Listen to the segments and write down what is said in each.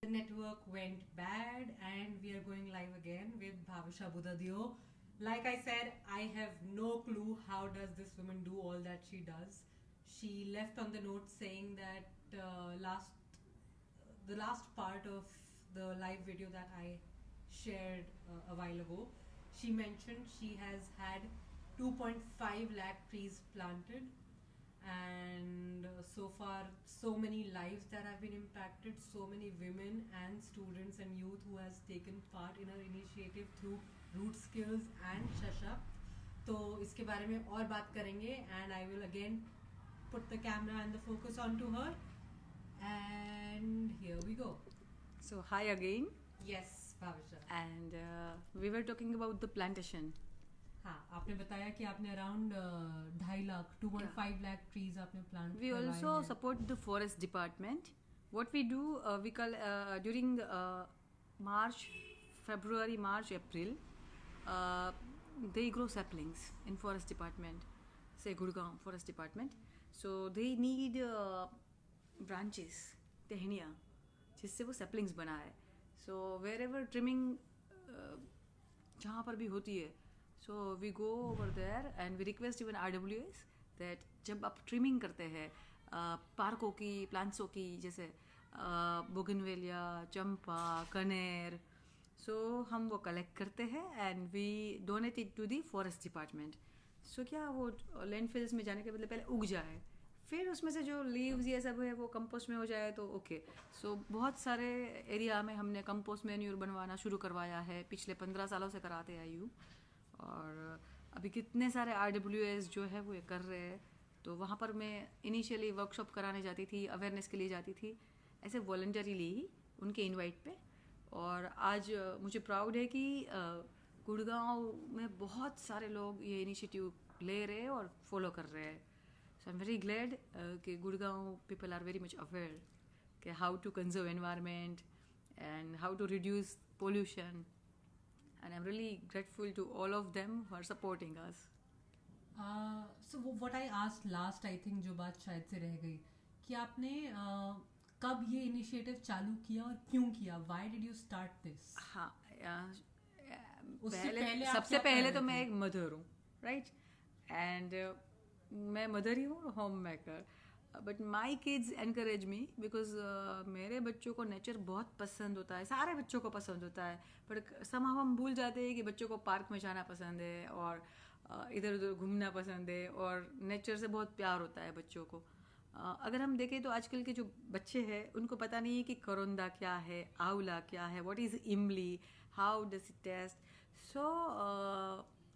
network went bad and we are going live again with Bhavusha Budadio. Like I said, I have no clue how does this woman do all that she does. She left on the note saying that the last part of the live video that I shared a while ago, she mentioned she has had 2.5 lakh trees planted, and so far so many lives that have been impacted, so many women and students and youth who has taken part in her initiative through root skills and Shasha. तो इसके बारे में और बात करेंगे and I will again put the camera and the focus onto her and here we go. So hi again. Yes, Bhavusha. And we were talking about the plantation. हाँ, आपने बताया कि आपने अराउंड 2.5 लाख 2.5 लाख ट्रीज आपने plant We also support the forest department. What we do, we call during March, February, March, April, they grow saplings in forest department, say Gurgaon forest department. So they need branches, टहनियाँ, जिससे वो saplings बनाए. So wherever trimming जहाँ पर भी होती है, so we go over there and we request even RWS that जब आप trimming करते हैं पार्कों की, प्लांट्सों की, जैसे बोगनवेलिया, चंपा, कनेर, so हम वो कलेक्ट करते हैं and we donate it to the forest department. So क्या वो लैंडफिल्स में जाने के बदले पहले उग जाए, फिर उसमें से जो लीव्स ये सब है वो कंपोस्ट में हो जाए तो ओके. सो बहुत सारे एरिया में हमने कंपोस्ट मैन्यूर बनवाना शुरू करवाया है, पिछले 15 सालों से कराते आई हूँ. और अभी कितने सारे RWS जो है वो ये कर रहे हैं. तो वहाँ पर मैं इनिशियली वर्कशॉप कराने जाती थी, अवेयरनेस के लिए जाती थी, ऐसे वॉलंटरीली ही उनके इनवाइट पे. और आज मुझे प्राउड है कि गुड़गांव में बहुत सारे लोग ये इनिशिएटिव ले रहे हैं और फॉलो कर रहे हैं. So I'm very glad कि Gurgaon people are very much aware कि how to conserve environment and how to reduce pollution. And I'm really grateful to all of them who are supporting us. So what I asked last, I think जो बात शायद से रह गई कि आपने कब ये इनिशिएटिव चालू किया और क्यों किया? Why did you start this? हाँ, पहले सबसे पहले तो मैं एक मदर हूँ, राइट? एंड मैं मदर ही हूँ, home maker. But my kids encourage me because मेरे बच्चों को नेचर बहुत पसंद होता है, सारे बच्चों को पसंद होता है. बट समहाउ हम भूल जाते हैं कि बच्चों को पार्क में जाना पसंद है और इधर उधर घूमना पसंद है और नेचर से बहुत प्यार होता है बच्चों को. अगर हम देखें तो आजकल के जो बच्चे हैं उनको पता नहीं है कि करौंदा क्या है, आंवला क्या है, व्हाट इज़ इमली, how does it taste. So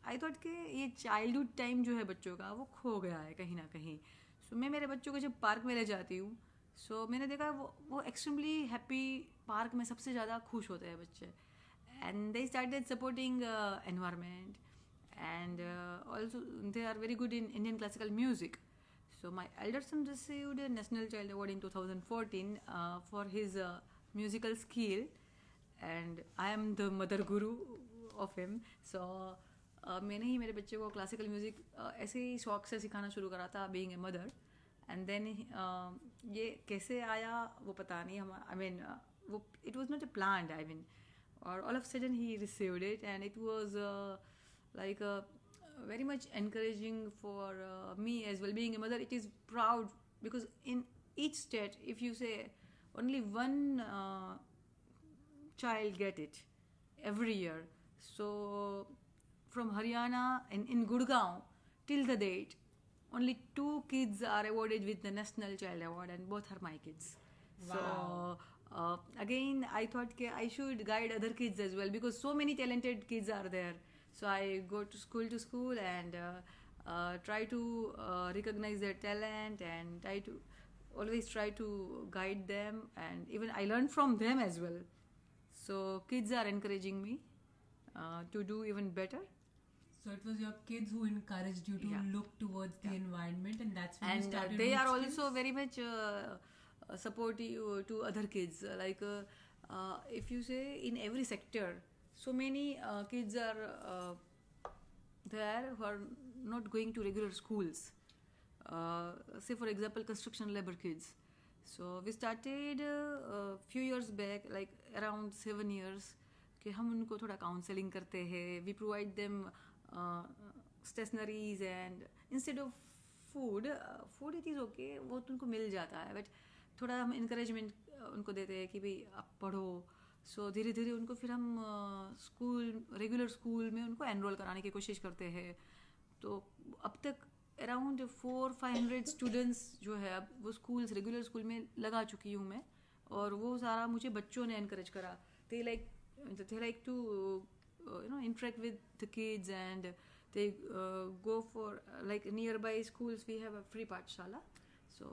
I thought कि ये चाइल्डहुड टाइम जो है बच्चों का वो खो गया है कहीं ना कहीं. सो मैं मेरे बच्चों को जब पार्क में ले जाती हूँ, सो मैंने देखा वो एक्सट्रीमली हैप्पी, पार्क में सबसे ज़्यादा खुश होते हैं बच्चे. And they started supporting environment and also they are very good in Indian classical music. So my elder son received a National Child Award in 2014 for his musical skill, and I am the mother guru of him. So मैंने ही मेरे बच्चे को classical music ऐसे ही शौक से सिखाना शुरू करा था, being a mother. And then ये कैसे आया वो पता नहीं. हम आई मीन वो it was not a planned, I mean, और ऑल ऑफ सडन ही received it and it was like very much encouraging for me as well. Being a mother, it is proud because in each state, if you say only one child get it every year. So from Haryana and in Gurgaon till the date, only 2 kids are awarded with the National Child Award, and both are my kids. Wow. So again, I thought I should guide other kids as well because so many talented kids are there. So I go to school and try to recognize their talent and always try to guide them, and even I learn from them as well. So kids are encouraging me to do even better. So it was your kids who encouraged you to look towards the environment, and that's when you started. And they are also very much supportive to other kids. Like if you say in every sector, so many kids are there who are not going to regular schools. Say for example construction labor kids. So we started a few years back, like around 7 years, कि हम उनको थोड़ा counselling करते हैं. We provide them stationaries and instead of food it is okay, वो तो उनको मिल जाता है, but थोड़ा हम encouragement उनको देते हैं कि भाई आप पढ़ो. सो धीरे धीरे उनको फिर हम रेगुलर स्कूल में उनको एनरोल कराने की कोशिश करते हैं. तो अब तक अराउंड 400-500 स्टूडेंट्स जो है अब वो रेगुलर स्कूल में लगा चुकी हूँ मैं. और वो सारा मुझे बच्चों ने एनकरेज करा. They like to interact with the kids, and they go for like nearby schools we have a free pathshala, so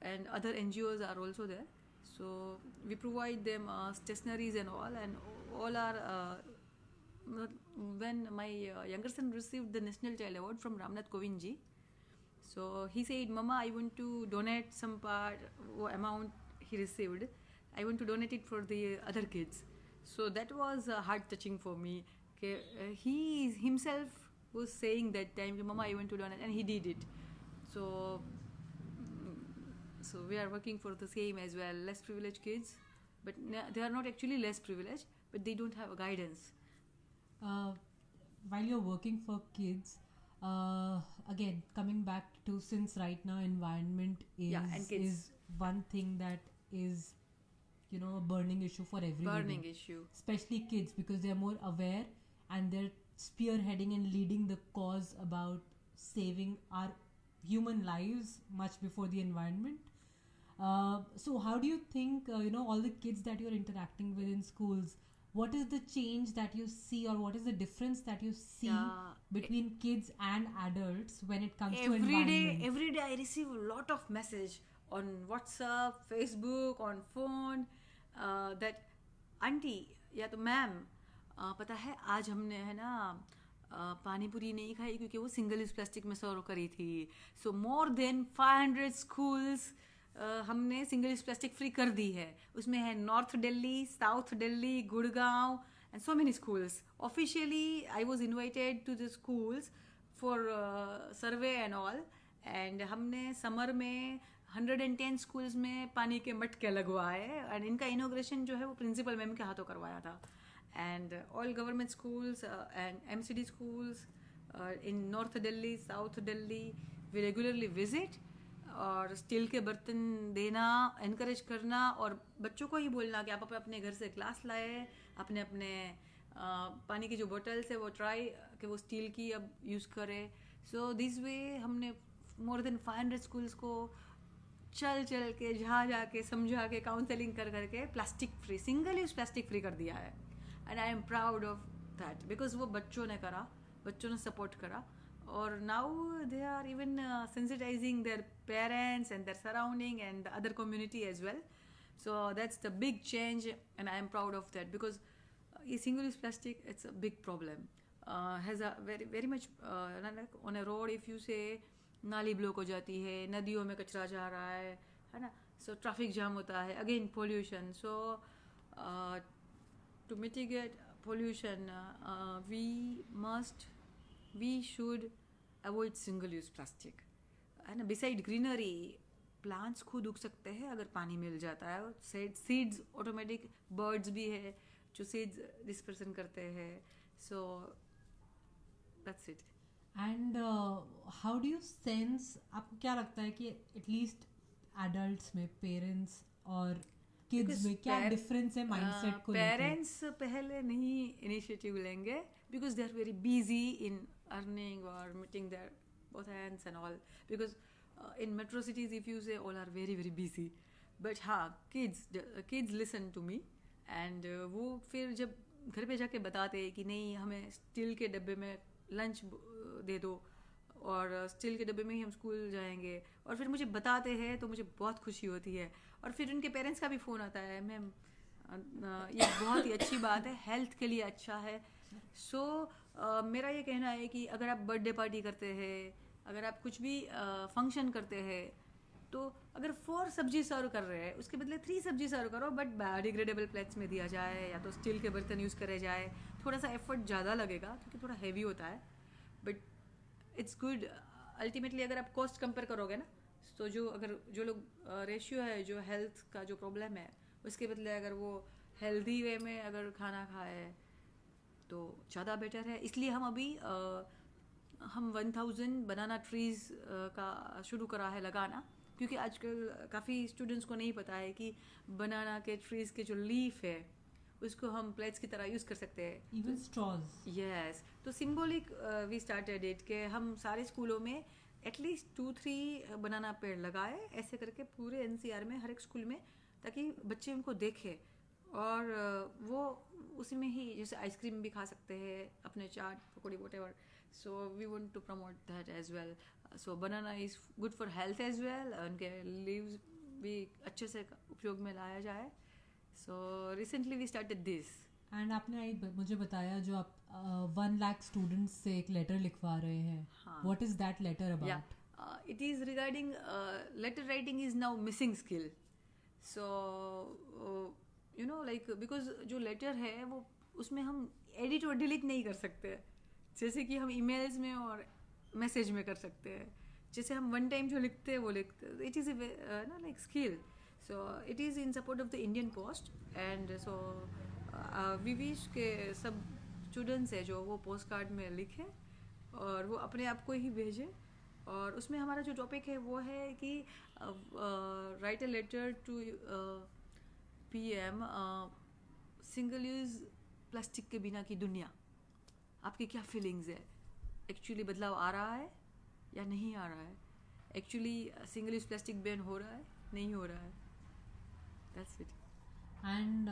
and other NGOs are also there, so we provide them stationaries and all are when my younger son received the National Child Award from Ramnath Kovind ji, so he said, Mama, I want to donate some amount he received, I want to donate it for the other kids. So that was heart touching for me. He himself was saying that time, Mama, I want to donate, and he did it. So we are working for the same as well, less privileged kids, but they are not actually less privileged, but they don't have a guidance. While you're working for kids, again coming back to, since right now environment is one thing that is, you know, a burning issue for everybody. Especially kids, because they're more aware and they're spearheading and leading the cause about saving our human lives much before the environment. So how do you think, all the kids that you're interacting with in schools, what is the change that you see, or what is the difference that you see between kids and adults when it comes to environment? Every day I receive a lot of message on WhatsApp, Facebook, on phone, that auntie या तो ma'am पता है आज हमने है ना पानी पूरी नहीं खाई क्योंकि वो सिंगल यूज प्लास्टिक में सर्व करी थी. सो मोर देन 500 स्कूल्स हमने सिंगल यूज प्लास्टिक फ्री कर दी है. उसमें है north Delhi, south Delhi, Gurgaon and so many schools. Officially I was invited to the schools for survey and all, and हमने समर में 110 स्कूल्स में पानी के मटके लगवाए, एंड इनका इनोग्रेशन जो है वो प्रिंसिपल मैम के हाथों करवाया था. And all government schools and MCD schools in north Delhi, south Delhi we regularly visit, और स्टील के बर्तन देना, इनकरेज करना, और बच्चों को ही बोलना कि आप अपने घर से ग्लास लाए, अपने पानी की जो बॉटल्स है वो ट्राई कि वो स्टील की अब यूज़ करें. सो दिस वे हमने मोर देन 500 स्कूल्स को चल के जहाँ जाके समझा के काउंसलिंग करके plastic free, single use plastic free कर दिया है. And I am proud of that because वो बच्चों ने करा, बच्चों ने सपोर्ट करा, और now they are even sensitising their parents and their surrounding and the other community as well. So that's the big change and I am proud of that because ये single use plastic it's a big problem. Has a very much on a road if you से नाली block हो जाती है, नदियों में कचरा जा रहा है ना. सो ट्रैफिक जाम होता है, again pollution. So to mitigate pollution we should avoid single use plastic, है ना. बिसाइड ग्रीनरी, प्लांट्स खुद उग सकते हैं अगर पानी मिल जाता है. सीड्स ऑटोमेटिक, बर्ड्स भी है जो सीड्स डिस्पर्सन करते हैं. सो that's it. And how do you sense, आपको क्या लगता है कि एटलीस्ट एडल्ट्स में, पेरेंट्स और किड्स में क्या डिफरेंस है माइंडसेट को लेकर? पेरेंट्स पहले नहीं इनिशिएटिव लेंगे because they are very busy in earning और meeting their both hands and all, because in metro cities if you say all are very very busy. But हाँ, kids listen to me, and वो फिर जब घर पे जाके बताते हैं कि नहीं हमें स्टील के डब्बे में लंच दे दो और स्टील के डब्बे में ही हम स्कूल जाएंगे, और फिर मुझे बताते हैं तो मुझे बहुत खुशी होती है. और फिर उनके पेरेंट्स का भी फ़ोन आता है, मैम ये बहुत ही अच्छी बात है, हेल्थ के लिए अच्छा है. सो मेरा ये कहना है कि अगर आप बर्थडे पार्टी करते हैं, अगर आप कुछ भी फंक्शन करते हैं, तो अगर 4 सब्जी सर्व कर रहे हैं उसके बदले 3 सब्जी सर्व करो, बट बायोडिग्रेडेबल प्लेट्स में दिया जाए या तो स्टील के बर्तन यूज़ करे जाए. थोड़ा सा एफर्ट ज़्यादा लगेगा क्योंकि थोड़ा हैवी होता है, बट इट्स गुड. अल्टीमेटली अगर आप कॉस्ट कंपेयर करोगे ना, तो जो लोग रेशियो है, जो हेल्थ का जो प्रॉब्लम है, उसके बदले अगर वो हेल्दी वे में अगर खाना खाए तो ज़्यादा बेटर है. इसलिए हम 1000 बनाना ट्रीज़ का शुरू करा है लगाना, क्योंकि आजकल काफ़ी स्टूडेंट्स को नहीं पता है कि बनाना के ट्रीज़ के जो लीफ है उसको हम प्लेट्स की तरह यूज़ कर सकते हैं. Even straws. यस, तो सिंबॉलिक वी स्टार्टेड इट के हम सारे स्कूलों में एटलीस्ट 2-3 बनाना पेड़ लगाए, ऐसे करके पूरे एनसीआर में हर एक स्कूल में, ताकि बच्चे उनको देखें और वो उसी में ही जैसे आइसक्रीम भी खा सकते हैं, अपने chaat pakodi whatever. So we want to promote that as well. So banana is good for health as well, उनके लीव्स भी अच्छे से उपयोग में लाया जाए. So recently we started this. And आपने मुझे बताया जो आप 1 लाख स्टूडेंट्स से एक लेटर लिखवा रहे हैं. What is that letter about? It is regarding letter writing is now missing skill. So because जो लेटर है वो उसमें हम एडिट और डिलीट नहीं कर सकते, जैसे कि हम ईमेल्स में और मैसेज में कर सकते हैं. जैसे हम वन टाइम जो लिखते हैं वो लिखते हैं. It is like skill. So it is in support of the Indian post. And so we wish के सब स्टूडेंट्स है जो वो पोस्ट कार्ड में लिखें और वो अपने आप को ही भेजें. और उसमें हमारा जो टॉपिक है वो है कि write a letter to PM single use plastic के बिना की दुनिया. आपकी क्या फीलिंग्स है? एक्चुअली बदलाव आ रहा है या नहीं आ रहा है? Actually single use plastic ban हो रहा है, नहीं हो रहा है? That's it. And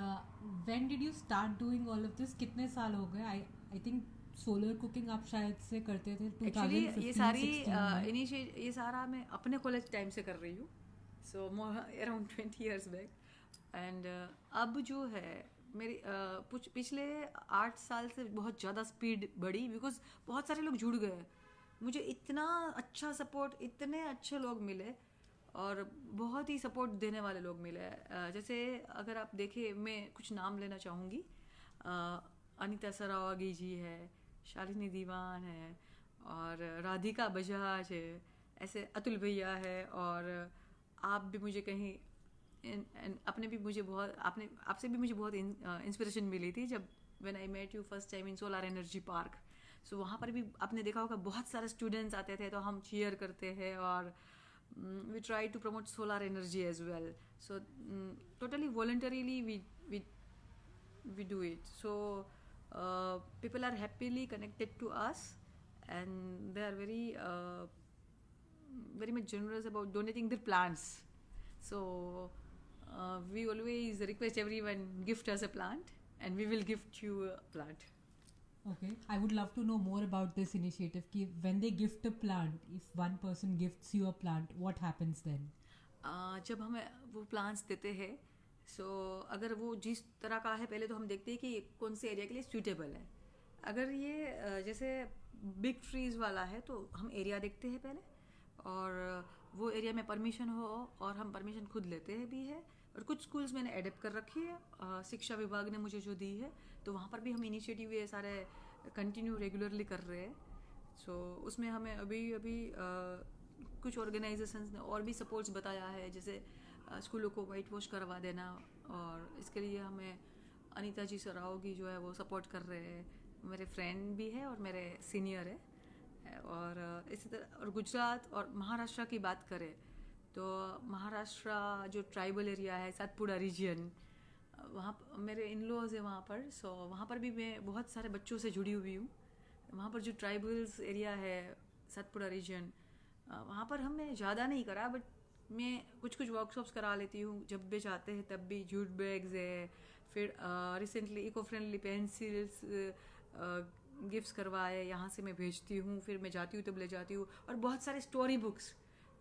when did you start doing all of this? कितने साल हो गए? आई थिंक सोलर कुकिंग आप शायद से करते थे 2015-16 ये सारा मैं अपने कॉलेज टाइम से कर रही हूँ. So around 20 years back. And अब जो है मेरी पिछले 8 साल से बहुत ज़्यादा स्पीड बढ़ी, बिकॉज बहुत सारे लोग जुड़ गए. मुझे इतना अच्छा सपोर्ट, इतने अच्छे लोग मिले और बहुत ही सपोर्ट देने वाले लोग मिले. जैसे अगर आप देखें, मैं कुछ नाम लेना चाहूँगी. अनीता सरावागी जी है, शालिनी दीवान है और राधिका बजाज है, ऐसे अतुल भैया है. और आप भी मुझे कहीं आपसे भी मुझे बहुत इंस्पिरेशन मिली थी जब when I met you first time in solar energy park. So वहाँ पर भी आपने देखा होगा बहुत सारे स्टूडेंट्स आते थे, तो हम चीयर करते हैं और we try to promote solar energy as well. So totally voluntarily we do it. So people are happily connected to us and they are very much generous about donating their plants. So we always request everyone gift us a plant and we will gift you a plant. Okay, I would love to know more about this initiative. Ki when they gift a plant, if one person gifts you a plant, what happens then? जब हमें वो plants देते हैं, अगर वो जिस तरह का है, पहले तो हम देखते हैं कि कौन से एरिया के लिए सूटेबल है. अगर ये जैसे बिग ट्रीज़ वाला है तो हम एरिया देखते हैं पहले, और वो एरिया में परमिशन हो, और हम परमिशन खुद लेते हैं भी है. और कुछ स्कूल्स मैंने एडेप्ट कर रखी है, शिक्षा विभाग ने मुझे जो दी है, तो वहाँ पर भी हम इनिशिएटिव ये सारे कंटिन्यू रेगुलरली कर रहे हैं. सो उसमें हमें अभी कुछ ऑर्गेनाइजेशंस ने और भी सपोर्ट्स बताया है, जैसे स्कूलों को वाइट वॉश करवा देना, और इसके लिए हमें अनीता जी सरावगी जो है वो सपोर्ट कर रहे हैं. मेरे फ्रेंड भी है और मेरे सीनियर है. और इसी तरह और गुजरात और महाराष्ट्र की बात करें तो महाराष्ट्र जो ट्राइबल एरिया है, सातपुड़ा रीजन, वहाँ मेरे इन लॉज है वहाँ पर. सो वहाँ पर भी मैं बहुत सारे बच्चों से जुड़ी हुई हूँ. वहाँ पर जो ट्राइबल्स एरिया है, सातपुड़ा रीजन, वहाँ पर हमने ज़्यादा नहीं करा, बट मैं कुछ वर्कशॉप्स करा लेती हूँ जब भी चाहते हैं तब भी. जूट बैग्स है, फिर recently eco friendly pencils gifts करवाए, यहाँ से मैं भेजती हूँ, फिर मैं जाती हूँ तब ले जाती हूँ. और बहुत सारे स्टोरी बुक्स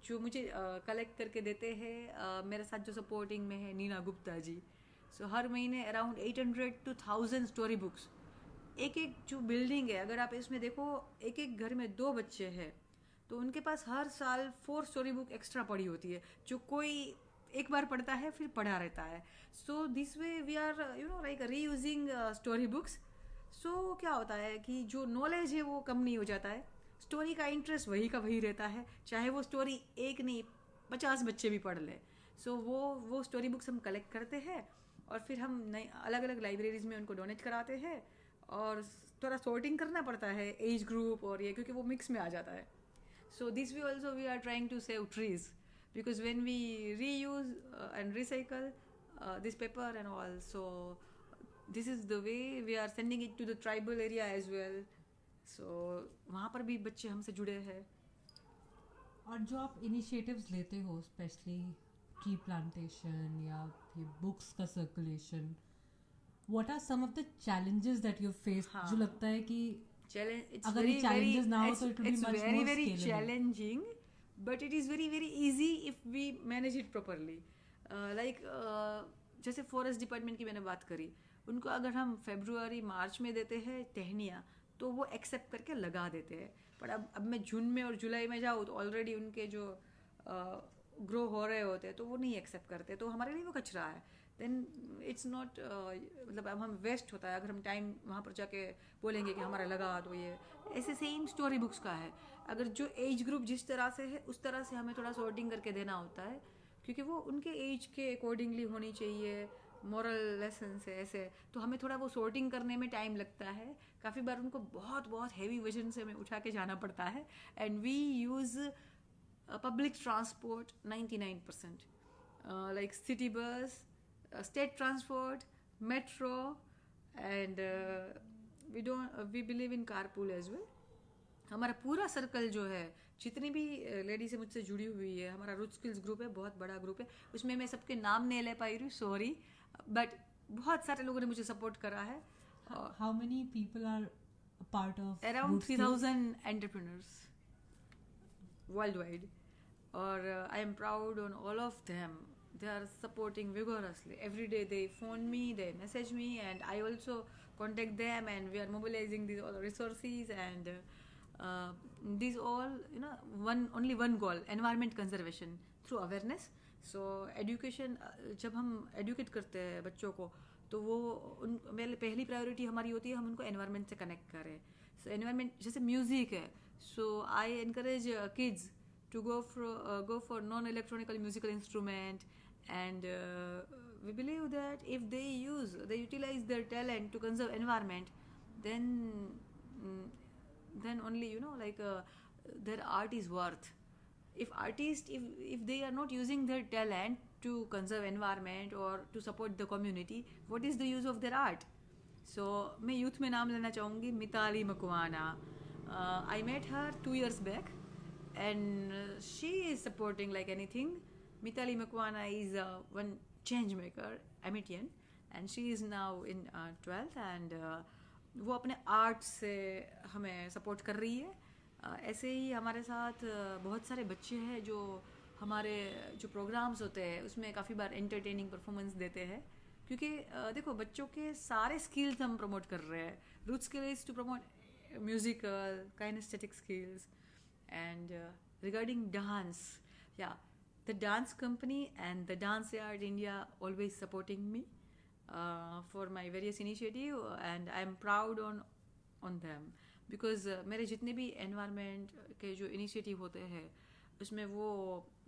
जो मुझे कलेक्ट करके देते हैं. मेरे साथ जो सपोर्टिंग में है नीना गुप्ता जी. सो हर महीने अराउंड 800 to 1000 स्टोरी बुक्स. एक जो बिल्डिंग है, अगर आप इसमें देखो, एक घर में 2 बच्चे हैं तो उनके पास हर साल 4 स्टोरी बुक एक्स्ट्रा पढ़ी होती है, जो कोई एक बार पढ़ता है फिर पढ़ा रहता है. So this way we are like reusing story books. So क्या होता है कि जो नॉलेज है वो कम नहीं हो जाता है, स्टोरी का इंटरेस्ट वही का वही रहता है, चाहे वो स्टोरी 1 नहीं 50 बच्चे भी पढ़ लें. सो वो स्टोरी बुक्स हम कलेक्ट करते हैं और फिर हम नई अलग अलग लाइब्रेरीज में उनको डोनेट कराते हैं. और थोड़ा सॉर्टिंग करना पड़ता है एज ग्रुप और ये, क्योंकि वो मिक्स में आ जाता है. So this we also we are trying to save trees, because when we reuse and recycle this paper and all, so this is the way we are sending it to the tribal area as well. So वहाँ पर भी बच्चे हमसे जुड़े हैं. और जो आप इनिशिएटिव्स लेते हो स्पेशली ट्री प्लांटेशन या ये बुक्स का circulation, what are some of the challenges that you face? जो लगता है कि अगर ये challenges ना हो तो it will be much more very scalable. challenging, but it is very very easy if we manage it properly. जैसे फॉरेस्ट डिपार्टमेंट की मैंने बात करी, उनको अगर हम फरवरी मार्च में देते हैं टहनियाँ तो वो एक्सेप्ट करके लगा देते हैं. पर अब मैं जून में और जुलाई में जाऊँ तो ऑलरेडी उनके जो ग्रो हो रहे होते हैं तो वो नहीं एक्सेप्ट करते, तो हमारे लिए वो कचरा है. देन इट्स नॉट मतलब अब हम वेस्ट होता है अगर हम टाइम वहाँ पर जाके बोलेंगे कि हमारा लगा तो ये. ऐसे सेम स्टोरी बुक्स का है, अगर जो एज ग्रुप जिस तरह से है उस तरह से हमें थोड़ा सॉर्टिंग करके देना होता है, क्योंकि वो उनके एज के अकॉर्डिंगली होनी चाहिए. मॉरल लेसन है ऐसे, तो हमें थोड़ा वो सॉर्टिंग करने में टाइम लगता है. काफ़ी बार उनको बहुत बहुत हैवी वजन से हमें उठा के जाना पड़ता है. And we use public transport 99%, like city bus, state transport, metro, and we believe in carpool as well. हमारा पूरा सर्कल जो है, जितनी भी लेडी से मुझसे जुड़ी हुई है, हमारा रूट स्किल्स ग्रुप है, बहुत बड़ा ग्रुप है. उसमें मैं सबके नाम नहीं ले पाई रही, सॉरी, बट बहुत सारे लोगों ने मुझे सपोर्ट करा है. How many people are a part of? Around 3,000 entrepreneurs worldwide. Or I am proud on all of them. They are supporting vigorously. Every day they phone me, they message me, and I also contact them, and we are mobilizing these all resources and these all, only one goal, environment conservation through awareness. So education, जब हम educate करते हैं बच्चों को, तो वो पहली priority हमारी होती है हम उनको एनवायरनमेंट से कनेक्ट करें. सो एनवायरनमेंट जैसे म्यूज़िक है, so I encourage kids to go for non-electronical musical instrument, and we believe that if they utilize their talent to conserve environment, then only their art is worth. If artists, if they are not using their talent to conserve environment or to support the community, what is the use of their art? So मैं youth में नाम लेना चाहूँगी Mitali Makwana. I met her 2 years back, and she is supporting like anything. Mitali Makwana is one change maker, Amitian, and she is now in 12th, and वो अपने art से हमें support कर रही है. ऐसे ही हमारे साथ बहुत सारे बच्चे हैं जो हमारे जो प्रोग्राम्स होते हैं उसमें काफ़ी बार एंटरटेनिंग परफॉर्मेंस देते हैं, क्योंकि देखो बच्चों के सारे स्किल्स हम प्रमोट कर रहे हैं. Root skill is to promote musical kinaesthetic skills. And regarding dance, the dance company and the Dance Yard India always supporting me for my various initiative, and I am proud on them, because मेरे जितने भी environment के जो initiative होते हैं उसमें वो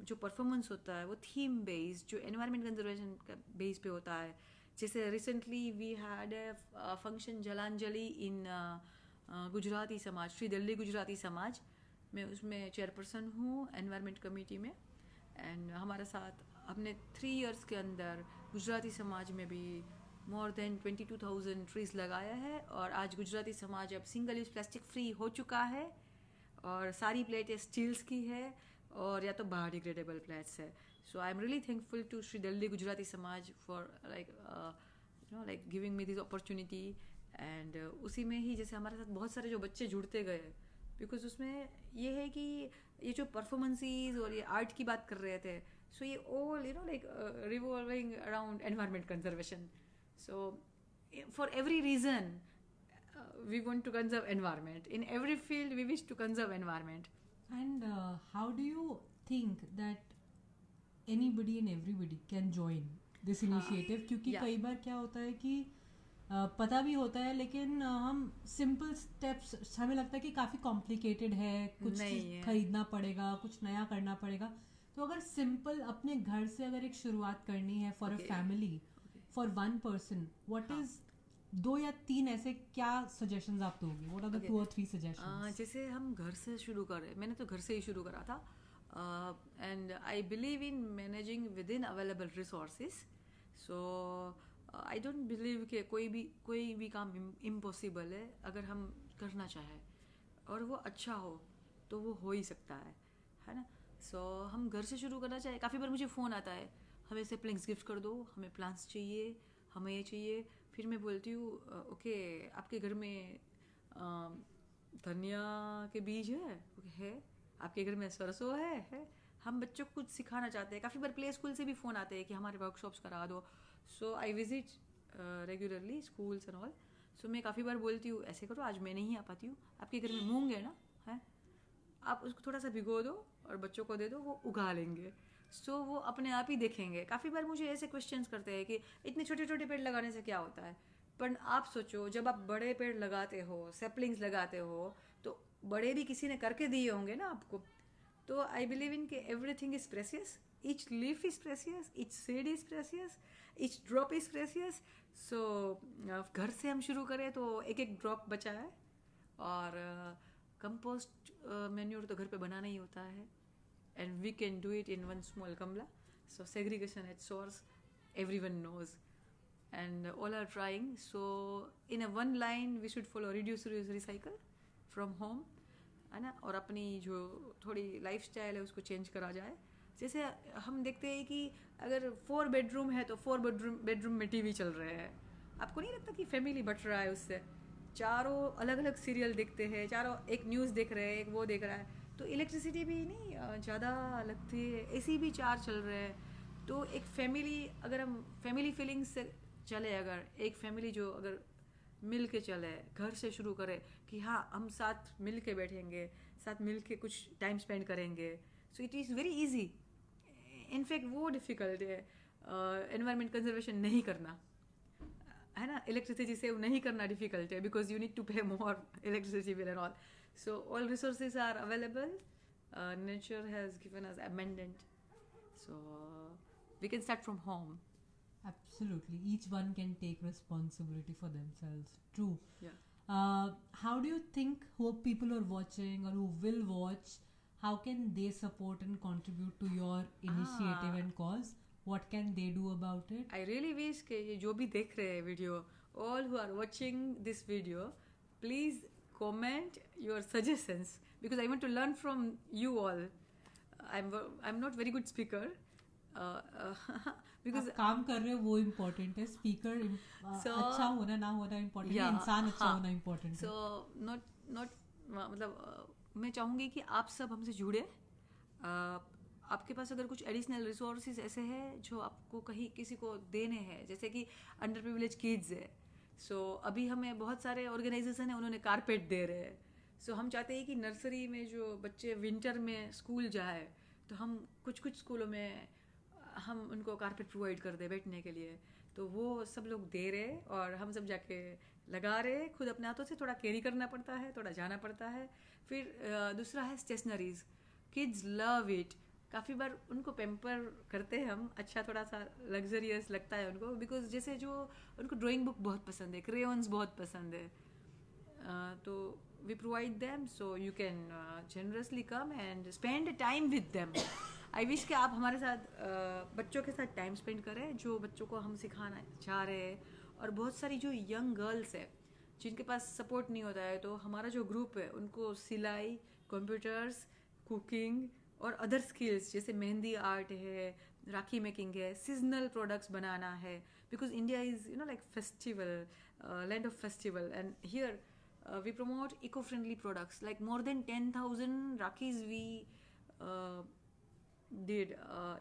जो performance होता है वो theme based, जो environment conservation का base पे होता है. जैसे recently we had a function जलांजलि in Gujarati समाज, श्री दिल्ली गुजराती समाज. मैं उसमें चेयरपर्सन हूँ एनवायरनमेंट कमेटी में, एंड हमारे साथ हमने 3 years के अंदर गुजराती समाज में भी more than 22,000 ट्रीज लगाया है. और आज गुजराती समाज अब सिंगल यूज प्लास्टिक फ्री हो चुका है, और सारी प्लेटें स्टील्स की है और या तो बायोडिग्रेडेबल प्लेट्स है. So I am really thankful to Shri Delhi Gujarati Samaj for like giving me this opportunity. And उसी में ही जैसे हमारे साथ बहुत सारे जो बच्चे जुड़ते गए, बिकॉज उसमें ये है कि ये जो परफॉर्मेंसेस और ये आर्ट की बात कर रहे थे, सो ये all revolving around environment conservation. So for every reason we want to conserve environment. In every field we wish to conserve environment. And how do you think that anybody and everybody can join this initiative? क्योंकि कई बार क्या होता है कि पता भी होता है लेकिन हम सिंपल स्टेप्स, हमें लगता है कि काफ़ी कॉम्प्लिकेटेड है, कुछ खरीदना पड़ेगा, कुछ नया करना पड़ेगा. तो अगर सिंपल अपने घर से अगर एक शुरुआत करनी है for a Okay. Family, Okay. For one person, what हाँ. इज 2 या 3 ऐसे क्या सजेशंस आप दोगे? What are the Okay. 2 or 3 suggestions? जैसे हम घर से शुरू करें, मैंने तो घर से ही शुरू करा था, and I believe in managing with in available resources. So I don't believe कि कोई भी काम इम्पॉसिबल है. अगर हम करना चाहें और वो अच्छा हो तो वो हो ही सकता है ना. सो हम घर से शुरू करना चाहिए. काफ़ी बार मुझे फ़ोन आता है, हमें सेपलिंग्स गिफ्ट कर दो, हमें प्लांट्स चाहिए, हमें ये चाहिए. फिर मैं बोलती हूँ ओके, आपके घर में धनिया के बीज है, आपके घर में सरसों है. हम बच्चों को कुछ सिखाना चाहते हैं. काफ़ी बार प्ले स्कूल से भी फ़ोन आते हैं कि हमारे वर्कशॉप्स करा दो. So I visit regularly schools and all. So मैं काफ़ी बार बोलती हूँ ऐसे करो, आज मैं नहीं आ पाती हूँ, आपके घर में मूंग है ना, है, आप उसको थोड़ा सा भिगो दो और बच्चों को दे दो, वो उगा लेंगे. सो वो अपने आप ही देखेंगे. काफ़ी बार मुझे ऐसे क्वेश्चंस करते हैं कि इतने छोटे छोटे पेड़ लगाने से क्या होता है. पर आप सोचो, जब आप बड़े पेड़ लगाते हो, सेपलिंग्स लगाते हो, तो बड़े भी किसी ने करके दिए होंगे ना आपको. तो आई बिलीव इन कि everything is precious. Each leaf is precious, each seed is precious, each drop is precious. So घर से हम शुरू करें तो एक एक ड्रॉप बचा है. और कंपोस्ट मैन्योर तो घर पे बनाना ही होता है, and we can do it in one small gamla. So segregation at source, everyone knows, and all are trying. So in a one line we should follow reduce, reuse, recycle from home, है ना. और अपनी जो थोड़ी lifestyle है उसको change करा जाए. जैसे हम देखते हैं कि अगर 4 बेडरूम है तो 4 बेडरूम में टीवी चल रहे हैं. आपको नहीं लगता कि फैमिली बट रहा है उससे? चारों अलग अलग सीरियल देखते हैं, चारों एक न्यूज़ देख रहे हैं, एक वो देख रहा है. तो इलेक्ट्रिसिटी भी नहीं ज़्यादा लगती है, एसी भी 4 चल रहे हैं. तो एक फैमिली, अगर हम फैमिली फीलिंग्स से चले, अगर एक फैमिली जो अगर मिल के चले, घर से शुरू करे कि हाँ हम साथ मिल के बैठेंगे, साथ मिल के कुछ टाइम स्पेंड करेंगे. सो it is very easy. In fact वो डिफ़िकल्ट है एनवायरनमेंट कंजर्वेशन नहीं करना, है ना. इलेक्ट्रिसिटी सेव नहीं करना डिफ़िकल्ट है, because you need to pay more electricity bill and all. So all resources are available. Nature has given us abundant. So we can start from home. Absolutely, each one can take responsibility for themselves. True. Yeah. How do you think who people are watching or who will watch, how can they support and contribute to your initiative and cause? What can they do about it? I really wish कि ये जो भी देख रहे हैं video, all who are watching this video, please comment your suggestions, because I want to learn from you all. I'm not very good speaker. Because आप काम कर रहे हो वो इम्पोर्टेंट है. स्पीकर अच्छा होना ना होना इम्पोर्टेंट है, इंसान अच्छा होना इम्पोर्टेंट है. सो नॉट मतलब मैं चाहूँगी कि आप सब हमसे जुड़े. आपके पास अगर कुछ एडिशनल रिसोर्सेज ऐसे हैं जो आपको कहीं किसी को देने हैं, जैसे कि अंडर प्रिविलेज किड्स है. सो अभी हमें बहुत सारे ऑर्गेनाइजेशन है, उन्होंने कारपेट दे रहे हैं. सो हम चाहते हैं कि नर्सरी में जो बच्चे विंटर में स्कूल जाए, तो हम कुछ स्कूलों में हम उनको कारपेट प्रोवाइड कर दे बैठने के लिए. तो वो सब लोग दे रहे और हम सब जाके लगा रहे. खुद अपने हाथों से थोड़ा कैरी करना पड़ता है, थोड़ा जाना पड़ता है. फिर दूसरा है स्टेशनरीज. Kids love it. काफ़ी बार उनको पेम्पर करते हैं हम, अच्छा थोड़ा सा लग्जरियस लगता है उनको, बिकॉज जैसे जो उनको ड्राइंग बुक बहुत पसंद है, क्रेयॉन्स बहुत पसंद है. तो we provide them, so you can generously come and spend time with them. I wish कि आप हमारे साथ बच्चों के साथ टाइम स्पेंड करें, जो बच्चों को हम सिखाना चाह रहे हैं. और बहुत सारी जो यंग गर्ल्स है जिनके पास सपोर्ट नहीं होता है, तो हमारा जो ग्रुप है उनको सिलाई, कंप्यूटर्स, कुकिंग और अदर स्किल्स जैसे मेहंदी आर्ट है, राखी मेकिंग है, सीजनल प्रोडक्ट्स बनाना है. Because India is like festival, land of festival, and here we promote eco-friendly products. Like more than 10,000 rakis we did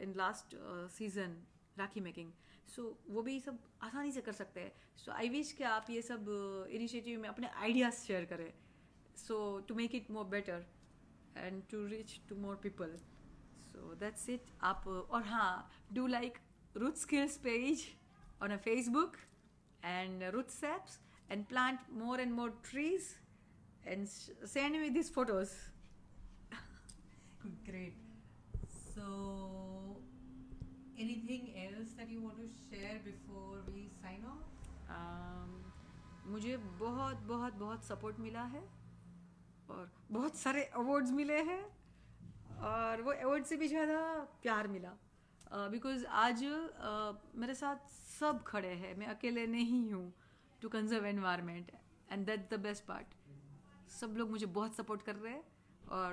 in last season, Rakhi making. So वो भी सब आसानी से कर सकते हैं. सो आई विश कि आप ये सब इनिशिएटिव में अपने आइडियाज़ शेयर करें, so to make it more better and to reach to more people. So that's it. आप और हाँ, do like root skills page on a Facebook and root saps, and plant more and more trees, and send me these photos. Great. So, anything else that you want to share before we sign off? मुझे बहुत बहुत बहुत support मिला है और बहुत सारे awards मिले हैं और वो अवार्ड से भी ज़्यादा प्यार मिला बिकॉज आज मेरे साथ सब खड़े हैं, मैं अकेले नहीं हूँ to conserve environment and that's the best part. सब लोग मुझे बहुत सपोर्ट कर रहे हैं और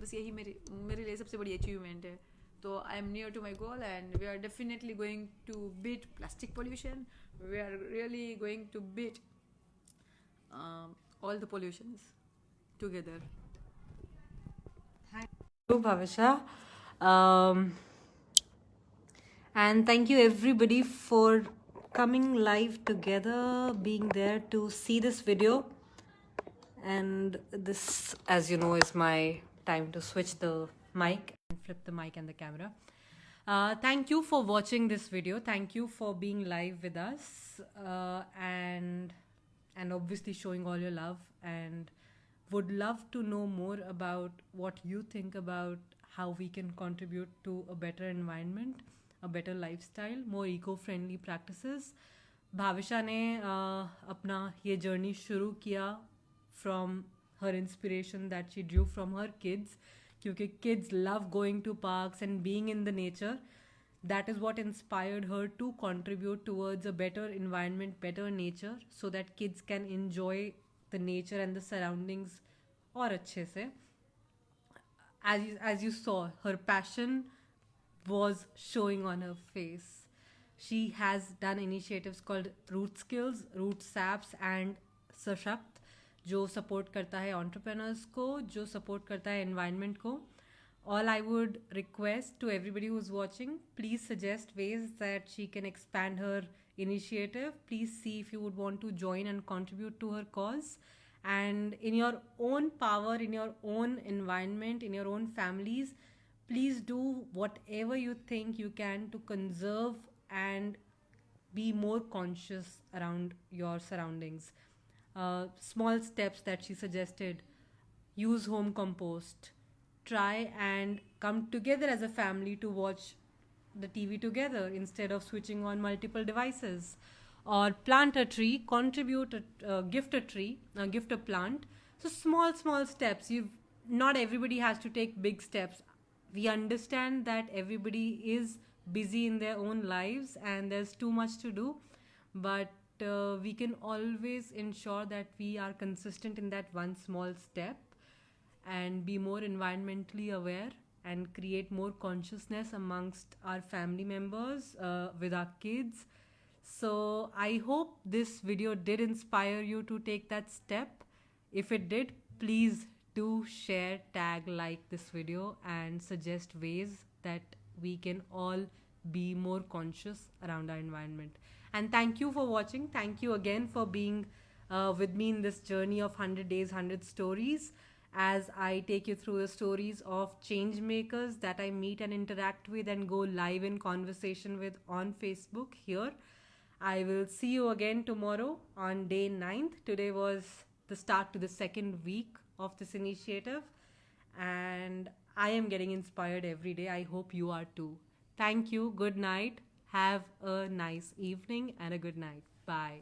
बस यही मेरे लिए सबसे बड़ी अचीवमेंट है. तो I am near to my goal and we are definitely going to beat plastic pollution. We are really going to beat all the pollutions together. Thank you, Bhavisha. And thank you everybody for coming live together, being there to see this video. And this, as you know, is my time to switch the mic and flip the mic and the camera. Thank you for watching this video. Thank you for being live with us. And obviously showing all your love, and would love to know more about what you think about how we can contribute to a better environment, a better lifestyle, more eco-friendly practices. Bhavisha ने अपना ये journey शुरू किया from her inspiration that she drew from her kids, क्योंकि kids love going to parks and being in the nature. That is what inspired her to contribute towards a better environment, better nature, so that kids can enjoy the nature and the surroundings और अच्छे से. As you saw, her passion was showing on her face. She has done initiatives called Root Skills, Root Saps and Sashakt, जो support करता है entrepreneurs को, जो support करता है environment को. All I would request to everybody who's watching, please suggest ways that she can expand her initiative. Please see if you would want to join and contribute to her cause. And in your own power, in your own environment, in your own families, please do whatever you think you can to conserve and be more conscious around your surroundings. Small steps that she suggested: use home compost. Try and come together as a family to watch the TV together instead of switching on multiple devices. Or plant a tree, contribute, gift a tree, gift a plant. So small steps. Not everybody has to take big steps. We understand that everybody is busy in their own lives and there's too much to do. But we can always ensure that we are consistent in that one small step and be more environmentally aware and create more consciousness amongst our family members, with our kids. So I hope this video did inspire you to take that step. If it did, please do share, tag, like this video and suggest ways that we can all be more conscious around our environment. And thank you for watching. Thank you again for being with me in this journey of 100 days, 100 stories, as I take you through the stories of change makers that I meet and interact with and go live in conversation with on Facebook here. I will see you again tomorrow on day 9th. Today was the start to the second week of this initiative, and I am getting inspired every day. I hope you are too. Thank you. Good night. Have a nice evening and a good night. Bye.